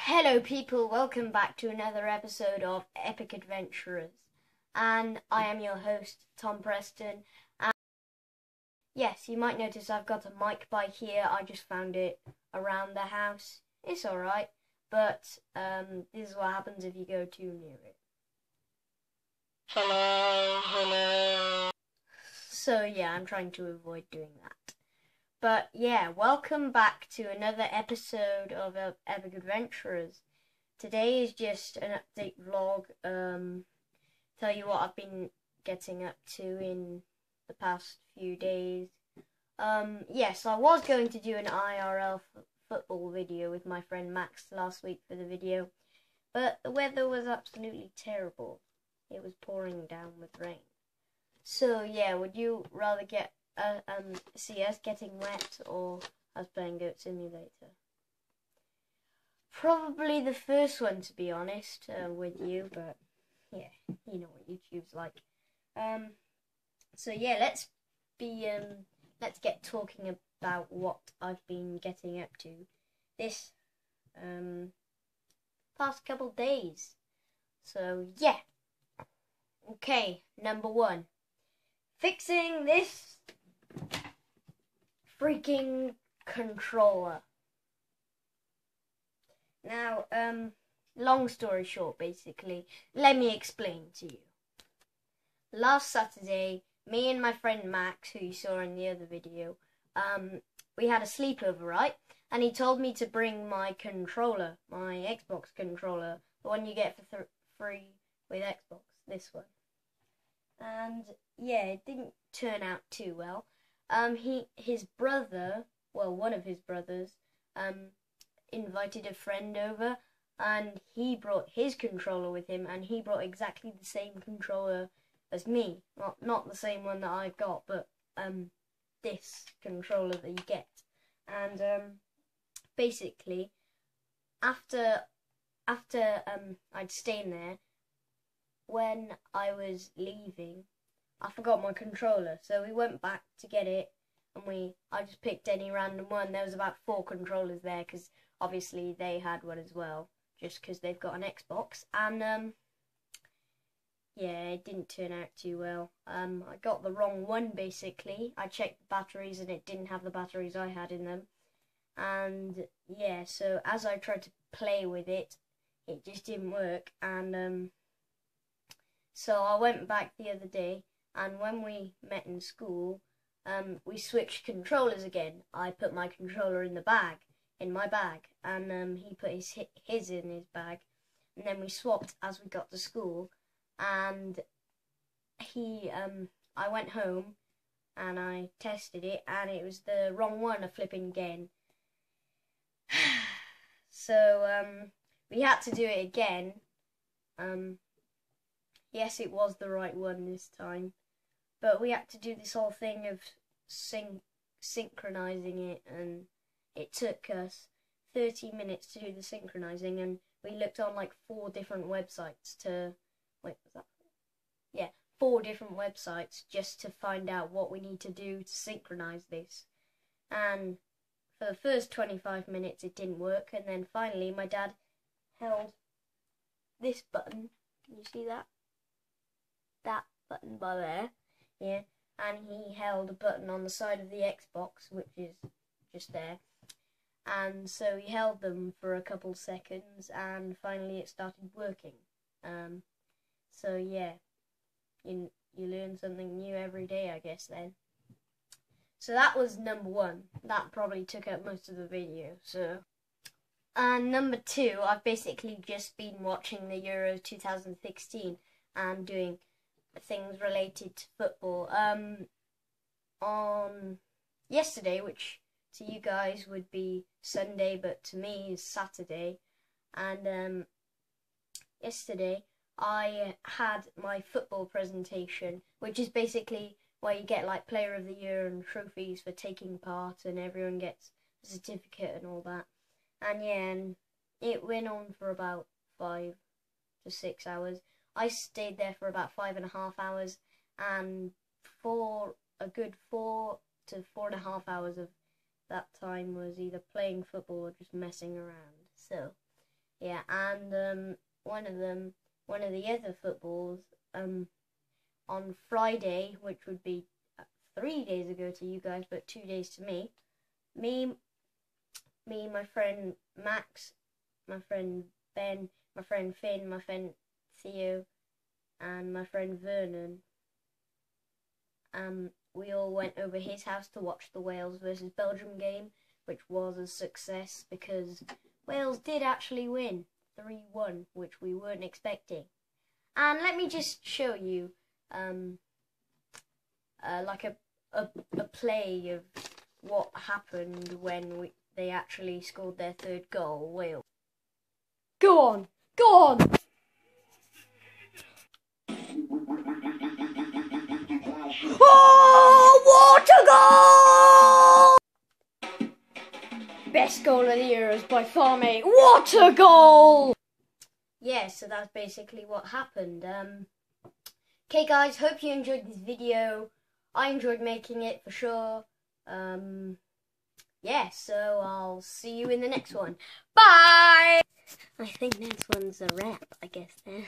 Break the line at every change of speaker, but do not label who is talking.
Hello people, welcome back to another episode of Epic Adventurers, and I am your host Tom Preston. And yes, you might notice I've got a mic by here. I just found it around the house. It's alright, but this is what happens if you go too near it. Hello. So yeah, I'm trying to avoid doing that. But yeah, welcome back to another episode of Epic Adventurers. Today is just an update vlog, tell you what I've been getting up to in the past few days. Yes, I was going to do an IRL football video with my friend Max last week for the video, but the weather was absolutely terrible. It was pouring down with rain. So yeah, would you rather see us getting wet or us playing Goat Simulator? Probably the first one, to be honest, with you, but yeah, you know what YouTube's like. So yeah, let's get talking about what I've been getting up to this past couple days. So yeah, okay, number one, fixing this freaking controller. Now, long story short, basically, let me explain to you. Last Saturday, me and my friend Max, who you saw in the other video, we had a sleepover, right? And he told me to bring my controller, my Xbox controller, the one you get for free with Xbox, this one. And yeah, it didn't turn out too well. His brother, well, one of his brothers, invited a friend over, and he brought his controller with him, and he brought exactly the same controller as me. Not the same one that I've got, but this controller that you get. And basically, after I'd stayed there, when I was leaving, I forgot my controller, so we went back to get it, and I just picked any random one. There was about 4 controllers there, because obviously they had one as well, just because they've got an Xbox, and yeah, it didn't turn out too well. I got the wrong one, basically. I checked the batteries, and it didn't have the batteries I had in them, and yeah, so as I tried to play with it, it just didn't work, and so I went back the other day, and when we met in school, we switched controllers again. I put my controller in my bag, and he put his in his bag, and then we swapped as we got to school, and I went home, and I tested it, and it was the wrong one flipping again. So, we had to do it again. Yes, it was the right one this time, but we had to do this whole thing of synchronizing it, and it took us 30 minutes to do the synchronizing, and we looked on like 4 different websites to, wait, was that? Yeah, 4 different websites just to find out what we need to do to synchronize this. And for the first 25 minutes it didn't work, and then finally my dad held this button. Can you see that? That button by there, yeah, and he held a button on the side of the Xbox, which is just there, and so he held them for a couple seconds, and finally it started working. So yeah, you learn something new every day, I guess, then. So that was number 1. That probably took up most of the video. So, and number 2, I've basically just been watching the Euro 2016 and doing things related to football. On yesterday, which to you guys would be Sunday, but to me is Saturday, and yesterday I had my football presentation, which is basically where you get like Player of the Year and trophies for taking part, and everyone gets a certificate and all that. And yeah, and it went on for about 5 to 6 hours. I stayed there for about 5.5 hours, and for a good 4 to 4.5 hours of that time was either playing football or just messing around. So Yeah, and one of the other footballs, on Friday, which would be 3 days ago to you guys, but 2 days to me. Me, my friend Max, my friend Ben, my friend Finn, my friend Theo, and my friend Vernon. We all went over his house to watch the Wales versus Belgium game, which was a success because Wales did actually win 3-1, which we weren't expecting. And let me just show you like a play of what happened when they actually scored their third goal. Wales. Go on! Go on! Oh, what a goal! Best goal of the Euros by far, mate. What a goal! Yeah, so that's basically what happened. Okay, guys, hope you enjoyed this video. I enjoyed making it for sure. Yeah, so I'll see you in the next one. Bye! I think next one's a wrap, I guess, then.